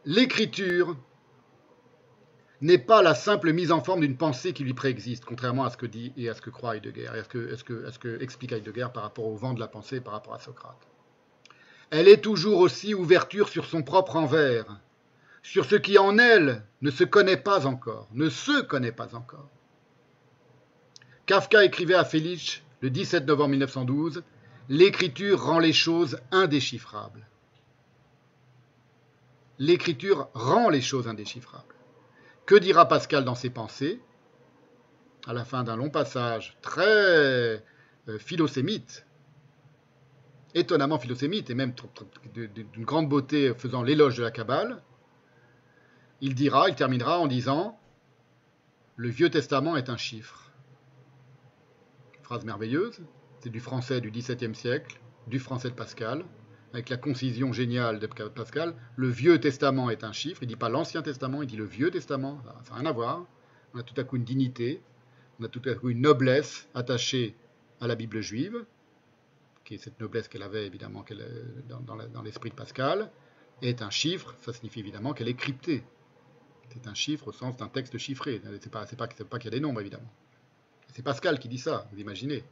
l'écriture n'est pas la simple mise en forme d'une pensée qui lui préexiste, contrairement à ce que dit et à ce que croit Heidegger, et à ce que explique Heidegger par rapport au vent de la pensée, par rapport à Socrate. Elle est toujours aussi ouverture sur son propre envers, sur ce qui en elle ne se connaît pas encore, ne se connaît pas encore. Kafka écrivait à Felice le 17 novembre 1912 « L'écriture rend les choses indéchiffrables ». L'écriture rend les choses indéchiffrables. Que dira Pascal dans ses pensées, à la fin d'un long passage très philosémite, étonnamment philosémite, et même d'une grande beauté faisant l'éloge de la Kabbale, il terminera en disant « Le Vieux Testament est un chiffre ». Phrase merveilleuse, c'est du français du XVIIe siècle, du français de Pascal, avec la concision géniale de Pascal. Le Vieux Testament est un chiffre, il ne dit pas l'Ancien Testament, il dit le Vieux Testament, ça n'a rien à voir. On a tout à coup une dignité, on a tout à coup une noblesse attachée à la Bible juive, qui est cette noblesse qu'elle avait évidemment dans l'esprit de Pascal, est un chiffre, ça signifie évidemment qu'elle est cryptée. C'est un chiffre au sens d'un texte chiffré, c'est pas qu'il y a des nombres évidemment. C'est Pascal qui dit ça, vous imaginez.